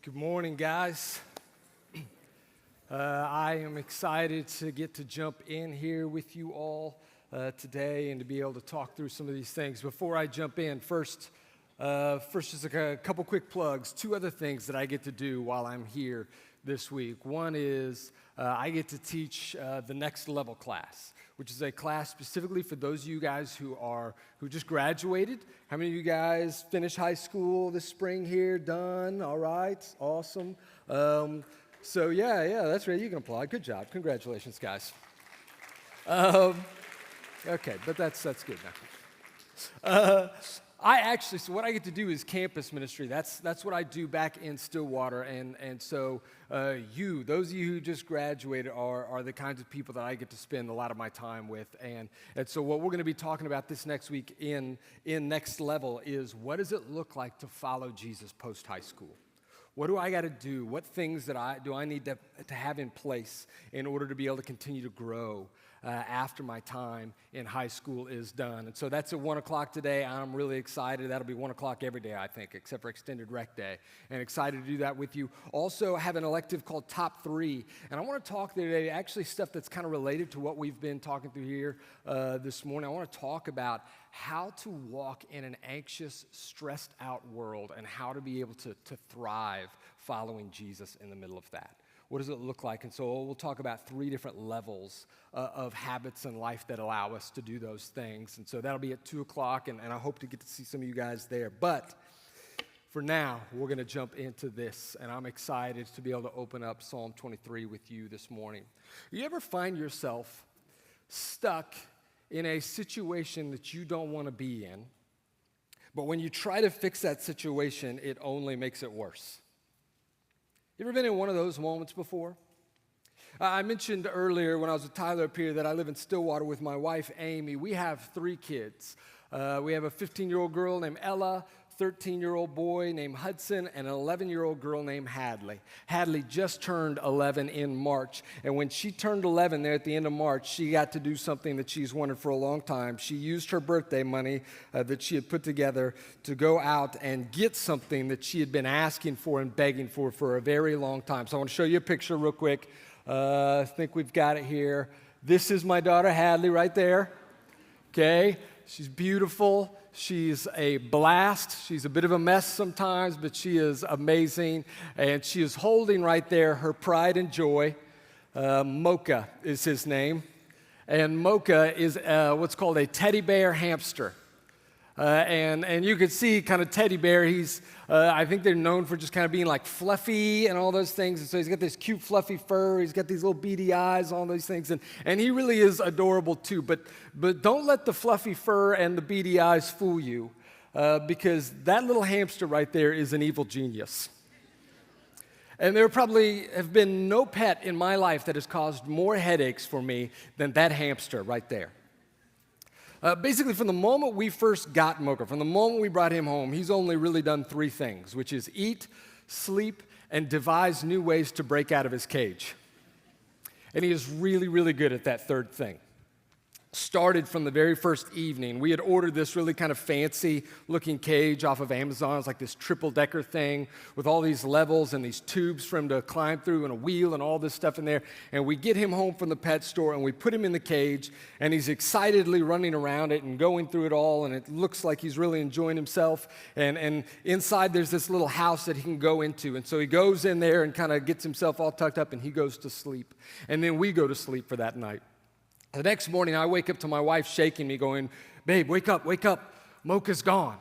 Good morning, guys. I am excited to get to jump in here with you all today and to be able to talk through some of these things. Before I jump in, first just a couple quick plugs. Two other things that I get to do while I'm here this week. One is I get to teach the Next Level class, which is a class specifically for those of you guys who just graduated. How many of you guys finished high school this spring here? Done? All right. Awesome. So yeah, that's right. You can applaud. Good job. Congratulations, guys. Okay, but that's good now. So what I get to do is campus ministry. That's what I do back in Stillwater, and so those of you who just graduated are the kinds of people that I get to spend a lot of my time with, and so what we're going to be talking about this next week in Next Level is what does it look like to follow Jesus post high school? What do I got to do? What things do I need to have in place in order to be able to continue to grow after my time in high school is done? And so that's at 1 o'clock today. I'm really excited. That'll be 1 o'clock every day, I think, except for extended rec day. And excited to do that with you. Also, I have an elective called Top 3. And I want to talk today, actually stuff that's kind of related to what we've been talking through here this morning. I want to talk about how to walk in an anxious, stressed out world and how to be able to thrive following Jesus in the middle of that. What does it look like? And so we'll talk about 3 different levels of habits in life that allow us to do those things. And so that'll be at 2 o'clock, and I hope to get to see some of you guys there. But for now, we're going to jump into this, and I'm excited to be able to open up Psalm 23 with you this morning. You ever find yourself stuck in a situation that you don't want to be in, but when you try to fix that situation, it only makes it worse? You ever been in one of those moments before? I mentioned earlier when I was with Tyler up here that I live in Stillwater with my wife, Amy. We have 3 kids. We have a 15-year-old girl named Ella, 13-year-old boy named Hudson, and an 11-year-old girl named Hadley. Hadley just turned 11 in March, and when she turned 11 there at the end of March, she got to do something that she's wanted for a long time. She used her birthday money that she had put together to go out and get something that she had been asking for and begging for a very long time. So I want to show you a picture real quick. I think we've got it here. This is my daughter Hadley right there. Okay, she's beautiful. She's a blast. She's a bit of a mess sometimes, but she is amazing. And she is holding right there her pride and joy. Mocha is his name. And Mocha is what's called a teddy bear hamster. And you can see kind of teddy bear, I think they're known for just kind of being like fluffy and all those things. And so he's got this cute fluffy fur. He's got these little beady eyes, all those things. And he really is adorable too. But don't let the fluffy fur and the beady eyes fool you because that little hamster right there is an evil genius. And there probably have been no pet in my life that has caused more headaches for me than that hamster right there. Basically, from the moment we first got Mocha, from the moment we brought him home, he's only really done 3 things, which is eat, sleep, and devise new ways to break out of his cage. And he is really, really good at that third thing. Started from the very first evening. We had ordered this really kind of fancy-looking cage off of Amazon. It's like this triple-decker thing with all these levels and these tubes for him to climb through and a wheel and all this stuff in there. And we get him home from the pet store, and we put him in the cage, and he's excitedly running around it and going through it all, and it looks like he's really enjoying himself. And inside there's this little house that he can go into. And so he goes in there and kind of gets himself all tucked up, and he goes to sleep. And then we go to sleep for that night. The next morning, I wake up to my wife shaking me, going, "Babe, wake up, Mocha's gone."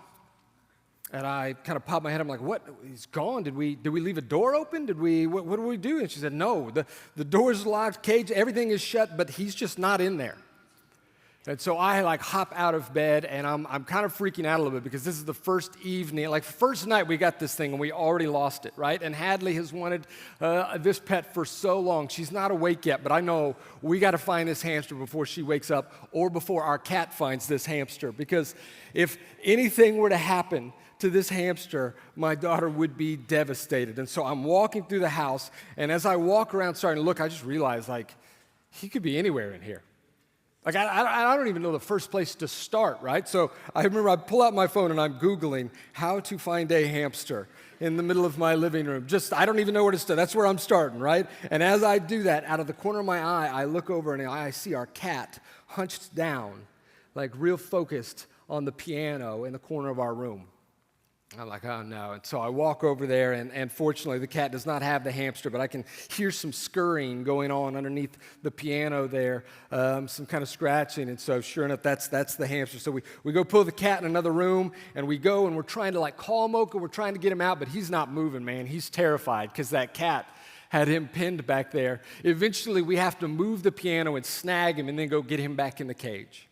And I kind of pop my head, I'm like, "What? He's gone? Did we leave a door open? What did we do?" And she said, "No, the door's locked, cage, everything is shut, but he's just not in there." And so I hop out of bed, and I'm kind of freaking out a little bit because this is the first evening, first night we got this thing, and we already lost it, right? And Hadley has wanted this pet for so long. She's not awake yet, but I know we got to find this hamster before she wakes up or before our cat finds this hamster, because if anything were to happen to this hamster, my daughter would be devastated. And so I'm walking through the house, and as I walk around starting to look, I just realized, he could be anywhere in here. I don't even know the first place to start, right? So I remember I pull out my phone and I'm Googling how to find a hamster. in the middle of my living room. I don't even know where to start. That's where I'm starting, right? And as I do that, out of the corner of my eye, I look over and I see our cat hunched down, like real focused on the piano in the corner of our room. I'm like, oh no. And so I walk over there, and fortunately the cat does not have the hamster, but I can hear some scurrying going on underneath the piano there, some kind of scratching. And so sure enough, that's the hamster. So we go pull the cat in another room, and we go and we're trying to like call Mocha, we're trying to get him out, but he's not moving, man. He's terrified because that cat had him pinned back there. Eventually we have to move the piano and snag him and then go get him back in the cage.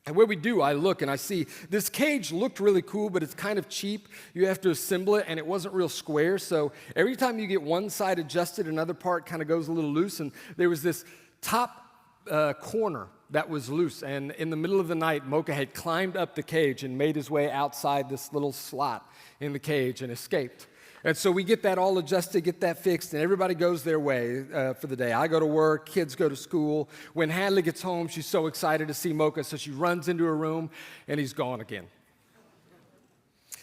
And when we do, I look and I see this cage looked really cool, but it's kind of cheap. You have to assemble it, and it wasn't real square. So every time you get one side adjusted, another part kind of goes a little loose. And there was this top corner that was loose. And in the middle of the night, Mocha had climbed up the cage and made his way outside this little slot in the cage and escaped. And so we get that all adjusted, get that fixed, and everybody goes their way for the day. I go to work, kids go to school. When Hadley gets home, she's so excited to see Mocha, so she runs into her room, and he's gone again.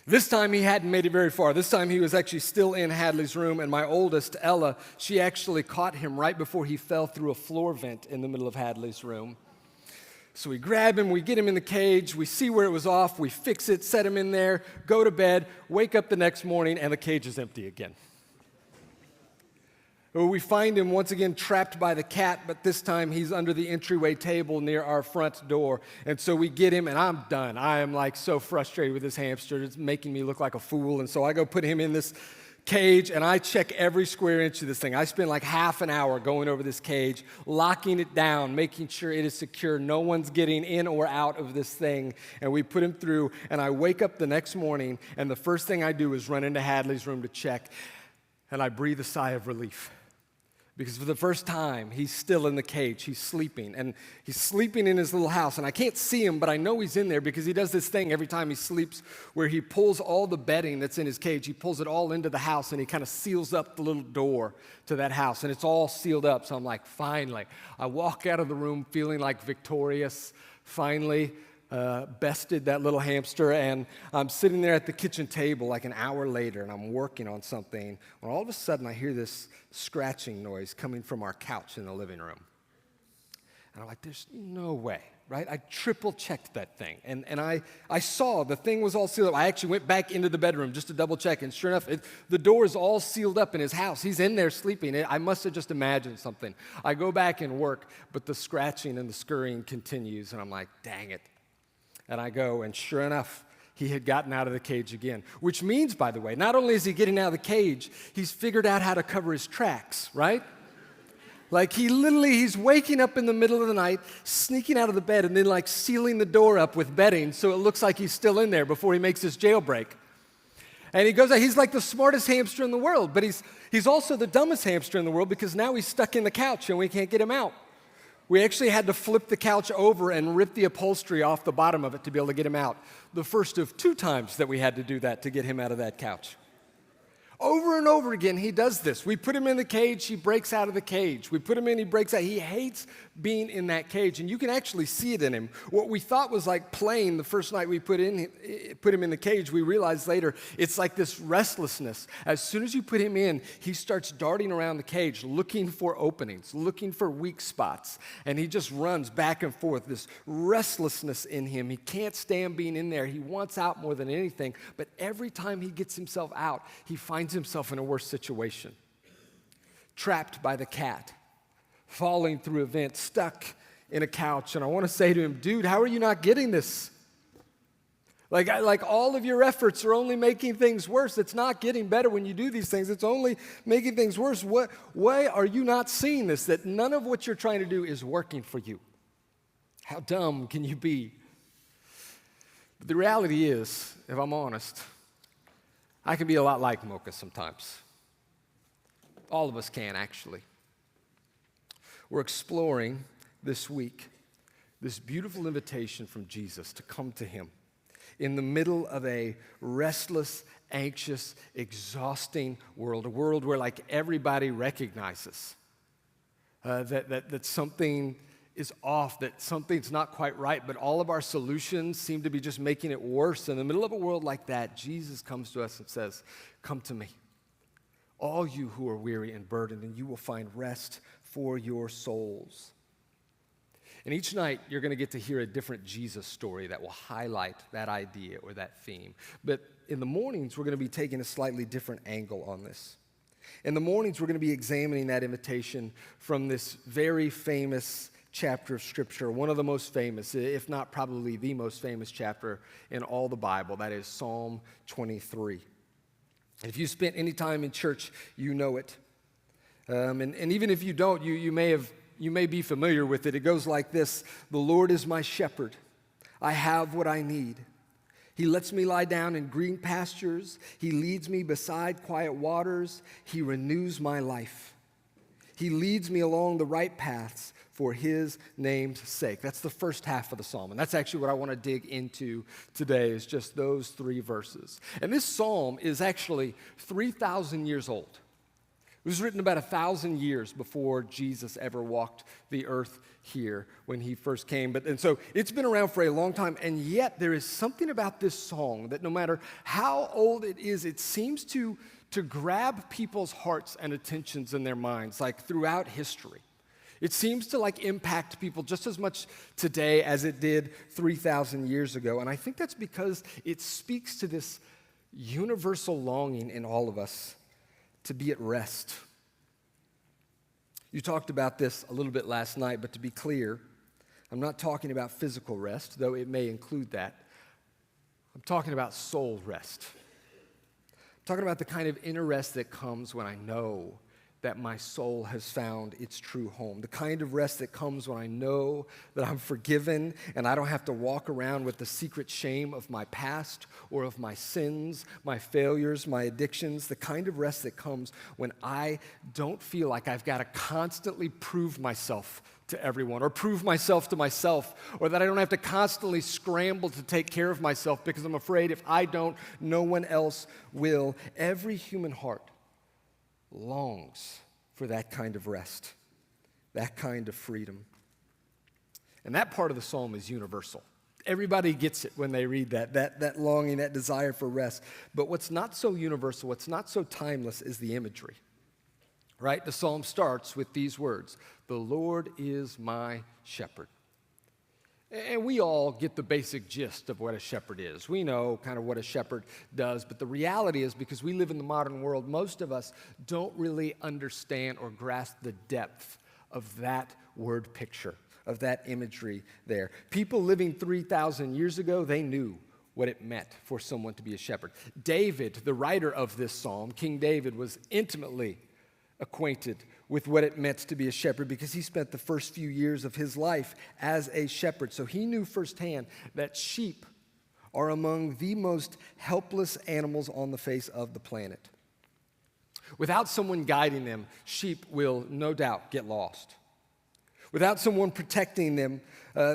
This time he hadn't made it very far. This time he was actually still in Hadley's room, and my oldest, Ella, she actually caught him right before he fell through a floor vent in the middle of Hadley's room. So we grab him, we get him in the cage, we see where it was off, we fix it, set him in there, go to bed, wake up the next morning, and the cage is empty again. We find him once again trapped by the cat, but this time he's under the entryway table near our front door. And so we get him, and I'm done. I am like so frustrated with this hamster. It's making me look like a fool. And so I go put him in this cage, and I check every square inch of this thing. I spend like half an hour going over this cage, locking it down, making sure it is secure. No one's getting in or out of this thing. And we put him through, and I wake up the next morning, and the first thing I do is run into Hadley's room to check, and I breathe a sigh of relief. Because for the first time, he's still in the cage. He's sleeping, and he's sleeping in his little house. And I can't see him, but I know he's in there because he does this thing every time he sleeps where he pulls all the bedding that's in his cage, he pulls it all into the house, and he kind of seals up the little door to that house. And it's all sealed up. So I'm like, finally. I walk out of the room feeling like victorious, finally. Bested that little hamster, and I'm sitting there at the kitchen table like an hour later, and I'm working on something, when all of a sudden I hear this scratching noise coming from our couch in the living room. And I'm like, there's no way, right? I triple-checked that thing, and I saw the thing was all sealed up. I actually went back into the bedroom just to double-check, and sure enough, the door is all sealed up in his house. He's in there sleeping. I must have just imagined something. I go back and work, but the scratching and the scurrying continues, and I'm like, dang it. And I go, and sure enough, he had gotten out of the cage again. Which means, by the way, not only is he getting out of the cage, he's figured out how to cover his tracks, right? Like he's waking up in the middle of the night, sneaking out of the bed, and then like sealing the door up with bedding so it looks like he's still in there before he makes his jailbreak. And he goes out, he's like the smartest hamster in the world, but he's also the dumbest hamster in the world because now he's stuck in the couch and we can't get him out. We actually had to flip the couch over and rip the upholstery off the bottom of it to be able to get him out. The first of 2 times that we had to do that to get him out of that couch. Over and over again, he does this. We put him in the cage, he breaks out of the cage. We put him in, he breaks out. He hates being in that cage, and you can actually see it in him. What we thought was like playing the first night we put him in the cage, we realized later it's like this restlessness. As soon as you put him in, he starts darting around the cage, looking for openings, looking for weak spots, and he just runs back and forth, this restlessness in him. He can't stand being in there. He wants out more than anything, but every time he gets himself out, he finds himself in a worse situation. Trapped by the cat, falling through a vent, stuck in a couch. And I want to say to him, dude, how are you not getting this? Like all of your efforts are only making things worse. It's not getting better when you do these things. It's only making things worse. Why are you not seeing this? That none of what you're trying to do is working for you. How dumb can you be? But the reality is, if I'm honest, I can be a lot like Mocha sometimes. All of us can, actually. We're exploring this week this beautiful invitation from Jesus to come to him in the middle of a restless, anxious, exhausting world, a world where like everybody recognizes that something is off, that something's not quite right, but all of our solutions seem to be just making it worse. In the middle of a world like that, Jesus comes to us and says, "Come to me, all you who are weary and burdened, and you will find rest for your souls." And each night, you're going to get to hear a different Jesus story that will highlight that idea or that theme. But in the mornings, we're going to be taking a slightly different angle on this. In the mornings, we're going to be examining that invitation from this very famous chapter of Scripture, one of the most famous, if not probably the most famous chapter in all the Bible. That is Psalm 23. If you spent any time in church, you know it. And even if you don't, you may be familiar with it. It goes like this: "The Lord is my shepherd. I have what I need. He lets me lie down in green pastures. He leads me beside quiet waters. He renews my life. He leads me along the right paths for his name's sake." That's the first half of the psalm. And that's actually what I want to dig into today, is just those three verses. And this psalm is actually 3,000 years old. It was written about 1,000 years before Jesus ever walked the earth here when he first came. And so it's been around for a long time, and yet there is something about this song that no matter how old it is, it seems to grab people's hearts and attentions in their minds, like throughout history. It seems to impact people just as much today as it did 3,000 years ago. And I think that's because it speaks to this universal longing in all of us to be at rest. You talked about this a little bit last night, but to be clear, I'm not talking about physical rest, though it may include that. I'm talking about soul rest. I'm talking about the kind of inner rest that comes when I know that my soul has found its true home. The kind of rest that comes when I know that I'm forgiven and I don't have to walk around with the secret shame of my past or of my sins, my failures, my addictions. The kind of rest that comes when I don't feel like I've got to constantly prove myself to everyone or prove myself to myself, or that I don't have to constantly scramble to take care of myself because I'm afraid if I don't, no one else will. Every human heart longs for that kind of rest, that kind of freedom. And that part of the psalm is universal. Everybody gets it when they read that longing, that desire for rest. But what's not so universal, what's not so timeless is the imagery, right? The psalm starts with these words: "The Lord is my shepherd." And we all get the basic gist of what a shepherd is. We know kind of what a shepherd does, but the reality is, because we live in the modern world, most of us don't really understand or grasp the depth of that word picture, of that imagery there. People living 3,000 years ago, they knew what it meant for someone to be a shepherd. David, the writer of this psalm, King David, was intimately acquainted with what it meant to be a shepherd because he spent the first few years of his life as a shepherd. So he knew firsthand that sheep are among the most helpless animals on the face of the planet. Without someone guiding them, sheep will no doubt get lost. Without someone protecting them,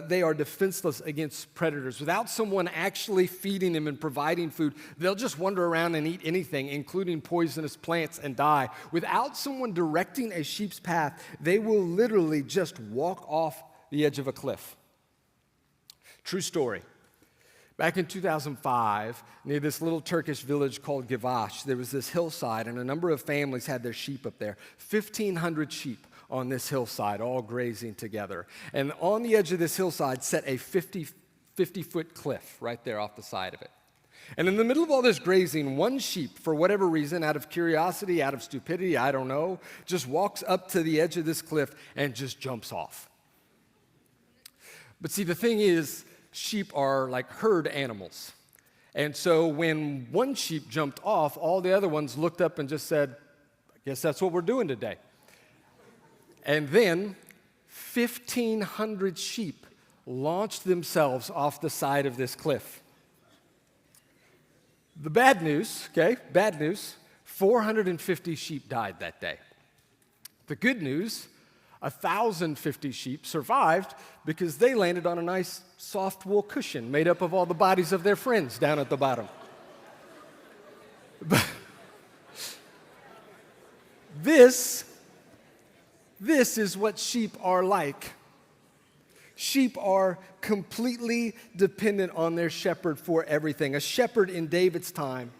they are defenseless against predators. Without someone actually feeding them and providing food, they'll just wander around and eat anything, including poisonous plants, and die. Without someone directing a sheep's path, they will literally just walk off the edge of a cliff. True story. Back in 2005, near this little Turkish village called Givaş, there was this hillside, and a number of families had their sheep up there. 1,500 sheep on this hillside, all grazing together. And on the edge of this hillside sat a 50-foot cliff right there off the side of it. And in the middle of all this grazing, one sheep, for whatever reason, out of curiosity, out of stupidity, I don't know, just walks up to the edge of this cliff and just jumps off. But see, the thing is, sheep are like herd animals. And so when one sheep jumped off, all the other ones looked up and just said, "I guess that's what we're doing today." And then 1,500 sheep launched themselves off the side of this cliff. The bad news, 450 sheep died that day. The good news, 1,050 sheep survived because they landed on a nice soft wool cushion made up of all the bodies of their friends down at the bottom. But this is what sheep are like Sheep are completely dependent on their shepherd for everything. A shepherd in David's time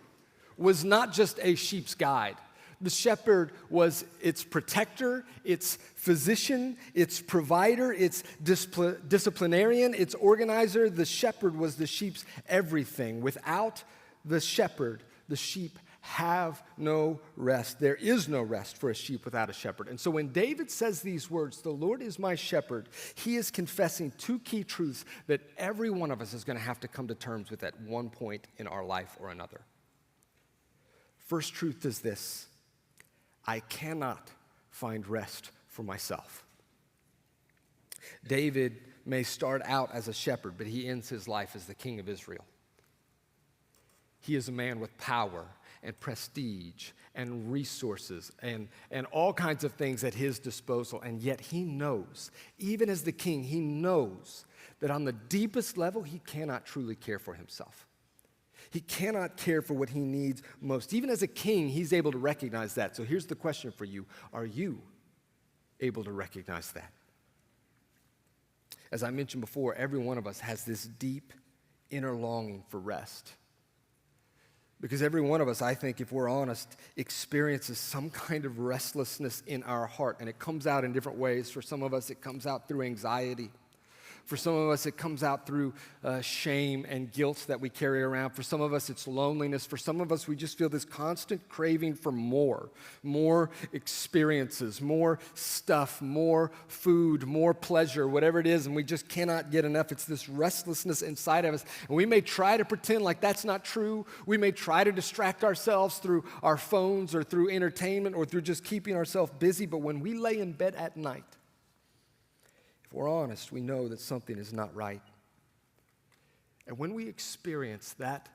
was not just a sheep's guide. The shepherd was its protector, its physician, its provider, its disciplinarian, its organizer. The shepherd was the sheep's everything. Without the shepherd, the sheep have no rest. There is no rest for a sheep without a shepherd. And so when David says these words, "The Lord is my shepherd," he is confessing two key truths that every one of us is going to have to come to terms with at one point in our life or another. First truth is this: I cannot find rest for myself. David may start out as a shepherd, but he ends his life as the king of Israel. He is a man with power and prestige and resources and all kinds of things at his disposal. And yet he knows, even as the king, he knows that on the deepest level, he cannot truly care for himself. He cannot care for what he needs most. Even as a king, he's able to recognize that. So here's the question for you. Are you able to recognize that? As I mentioned before, every one of us has this deep inner longing for rest. Because every one of us, I think, if we're honest, experiences some kind of restlessness in our heart. And it comes out in different ways. For some of us, it comes out through anxiety. For some of us, it comes out through shame and guilt that we carry around. For some of us, it's loneliness. For some of us, we just feel this constant craving for more experiences, more stuff, more food, more pleasure, whatever it is, and we just cannot get enough. It's this restlessness inside of us. And we may try to pretend like that's not true. We may try to distract ourselves through our phones or through entertainment or through just keeping ourselves busy. But when we lay in bed at night, we're honest, we know that something is not right. And when we experience that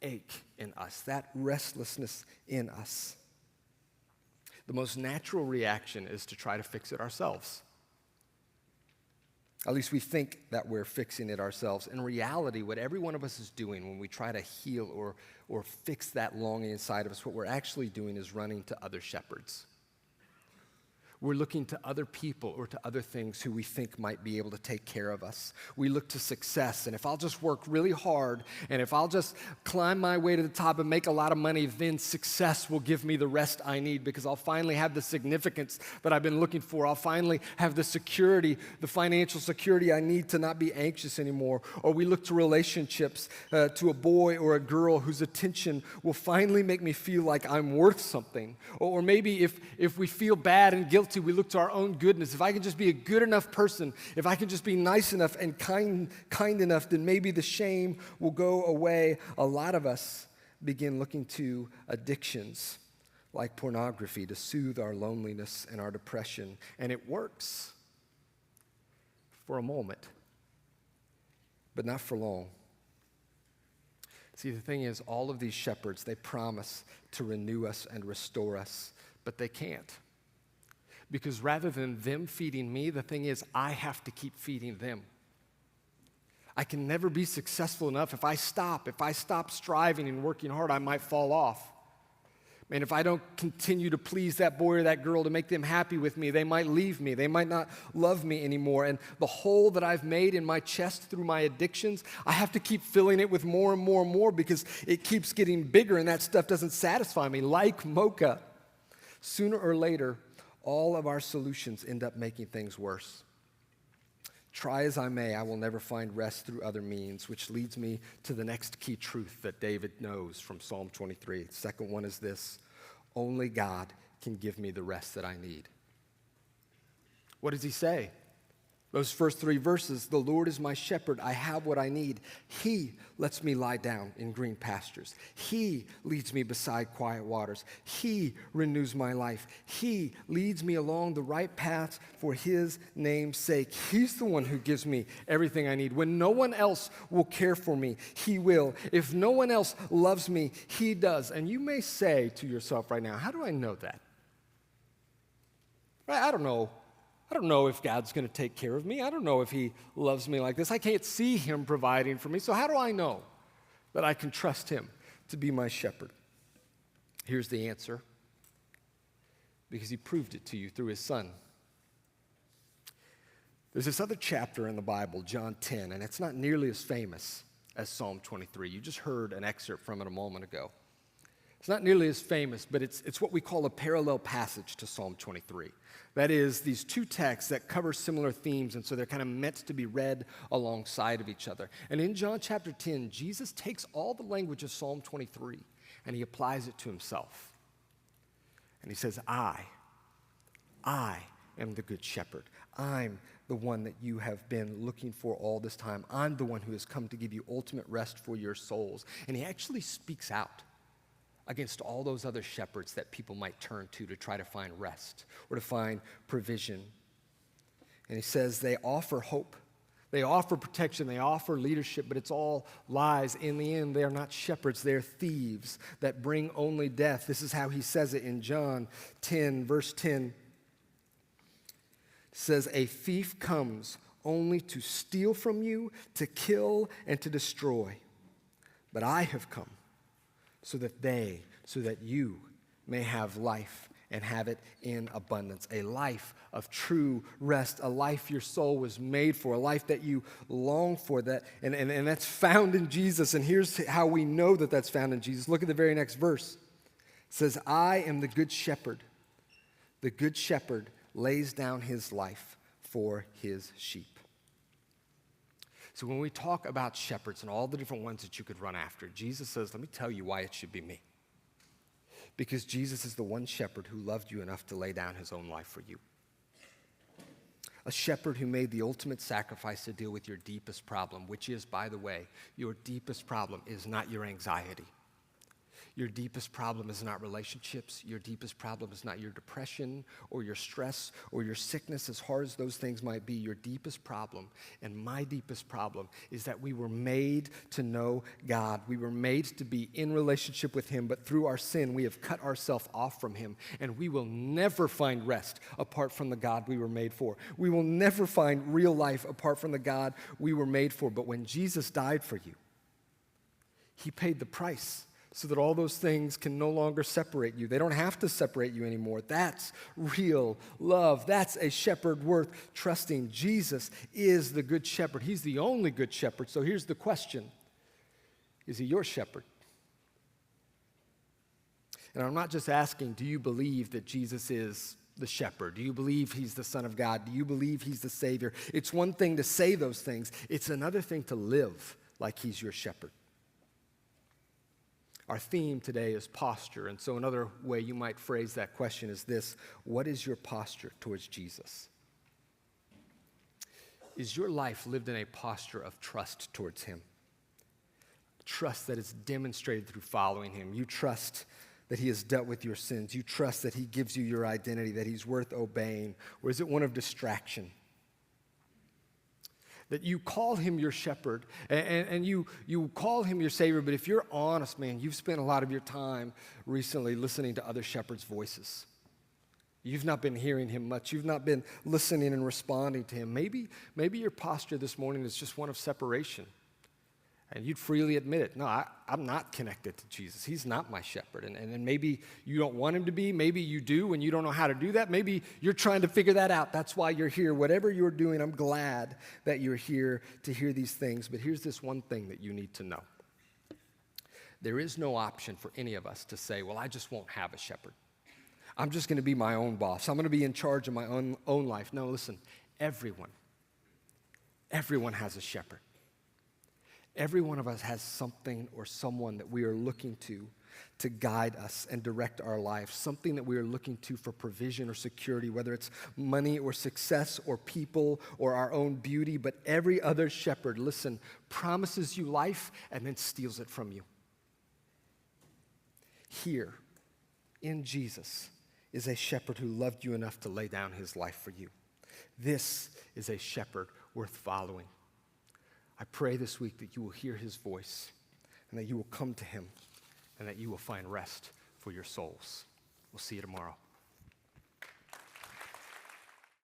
ache in us, that restlessness in us, the most natural reaction is to try to fix it ourselves. At least we think that we're fixing it ourselves. In reality, what every one of us is doing when we try to heal or fix that longing inside of us, what we're actually doing is running to other shepherds. We're looking to other people or to other things who we think might be able to take care of us. We look to success, and if I'll just work really hard, and if I'll just climb my way to the top and make a lot of money, then success will give me the rest I need because I'll finally have the significance that I've been looking for. I'll finally have the security, the financial security I need to not be anxious anymore. Or we look to relationships, to a boy or a girl whose attention will finally make me feel like I'm worth something. Or maybe if we feel bad and guilty, we look to our own goodness. If I can just be a good enough person, if I can just be nice enough and kind enough, then maybe the shame will go away. A lot of us begin looking to addictions like pornography to soothe our loneliness and our depression. And it works for a moment, but not for long. See, the thing is, all of these shepherds, they promise to renew us and restore us, but they can't. Because rather than them feeding me, the thing is, I have to keep feeding them. I can never be successful enough. If I stop striving and working hard, I might fall off. And if I don't continue to please that boy or that girl to make them happy with me, they might leave me. They might not love me anymore. And the hole that I've made in my chest through my addictions, I have to keep filling it with more and more and more because it keeps getting bigger and that stuff doesn't satisfy me. Like mocha, sooner or later, all of our solutions end up making things worse. Try as I may, I will never find rest through other means, which leads me to the next key truth that David knows from Psalm 23. The second one is this: only God can give me the rest that I need. What does he say? Those first three verses: the Lord is my shepherd, I have what I need. He lets me lie down in green pastures. He leads me beside quiet waters. He renews my life. He leads me along the right paths for his name's sake. He's the one who gives me everything I need. When no one else will care for me, he will. If no one else loves me, he does. And you may say to yourself right now, how do I know that? Right? I don't know if God's going to take care of me. I don't know if he loves me like this. I can't see him providing for me. So how do I know that I can trust him to be my shepherd? Here's the answer. Because he proved it to you through his son. There's this other chapter in the Bible, John 10, and it's not nearly as famous as Psalm 23. You just heard an excerpt from it a moment ago. It's not nearly as famous, but it's what we call a parallel passage to Psalm 23. That is, these two texts that cover similar themes, and so they're kind of meant to be read alongside of each other. And in John chapter 10, Jesus takes all the language of Psalm 23, and he applies it to himself. And he says, I am the good shepherd. I'm the one that you have been looking for all this time. I'm the one who has come to give you ultimate rest for your souls. And he actually speaks out against all those other shepherds that people might turn to try to find rest or to find provision. And he says they offer hope. They offer protection. They offer leadership, but it's all lies. In the end, they are not shepherds. They are thieves that bring only death. This is how he says it in John 10, verse 10. It says, a thief comes only to steal from you, to kill, and to destroy. But I have come so that you may have life and have it in abundance. A life of true rest, a life your soul was made for, a life that you long for, and that's found in Jesus. And here's how we know that that's found in Jesus. Look at the very next verse. It says, I am the good shepherd. The good shepherd lays down his life for his sheep. So when we talk about shepherds and all the different ones that you could run after, Jesus says, let me tell you why it should be me. Because Jesus is the one shepherd who loved you enough to lay down his own life for you. A shepherd who made the ultimate sacrifice to deal with your deepest problem, which is, by the way, your deepest problem is not your anxiety. Your deepest problem is not relationships. Your deepest problem is not your depression or your stress or your sickness, as hard as those things might be. Your deepest problem and my deepest problem is that we were made to know God. We were made to be in relationship with him, but through our sin, we have cut ourselves off from him, and we will never find rest apart from the God we were made for. We will never find real life apart from the God we were made for. But when Jesus died for you, he paid the price so that all those things can no longer separate you. They don't have to separate you anymore. That's real love. That's a shepherd worth trusting. Jesus is the good shepherd. He's the only good shepherd. So here's the question. Is he your shepherd? And I'm not just asking, do you believe that Jesus is the shepherd? Do you believe he's the Son of God? Do you believe he's the Savior? It's one thing to say those things. It's another thing to live like he's your shepherd. Our theme today is posture, and so another way you might phrase that question is this: what is your posture towards Jesus? Is your life lived in a posture of trust towards him? Trust that is demonstrated through following him. You trust that he has dealt with your sins. You trust that he gives you your identity, that he's worth obeying. Or is it one of distraction? That you call him your shepherd and you call him your Savior, but if you're honest, man, you've spent a lot of your time recently listening to other shepherds' voices. You've not been hearing him much. You've not been listening and responding to him. Maybe your posture this morning is just one of separation. And you'd freely admit it. No, I'm not connected to Jesus. He's not my shepherd. And maybe you don't want him to be. Maybe you do and you don't know how to do that. Maybe you're trying to figure that out. That's why you're here. Whatever you're doing, I'm glad that you're here to hear these things. But here's this one thing that you need to know. There is no option for any of us to say, well, I just won't have a shepherd. I'm just going to be my own boss. I'm going to be in charge of my own life. No, listen, everyone has a shepherd. Every one of us has something or someone that we are looking to guide us and direct our lives, something that we are looking to for provision or security, whether it's money or success or people or our own beauty. But every other shepherd, listen, promises you life and then steals it from you. Here, in Jesus, is a shepherd who loved you enough to lay down his life for you. This is a shepherd worth following. I pray this week that you will hear his voice and that you will come to him and that you will find rest for your souls. We'll see you tomorrow.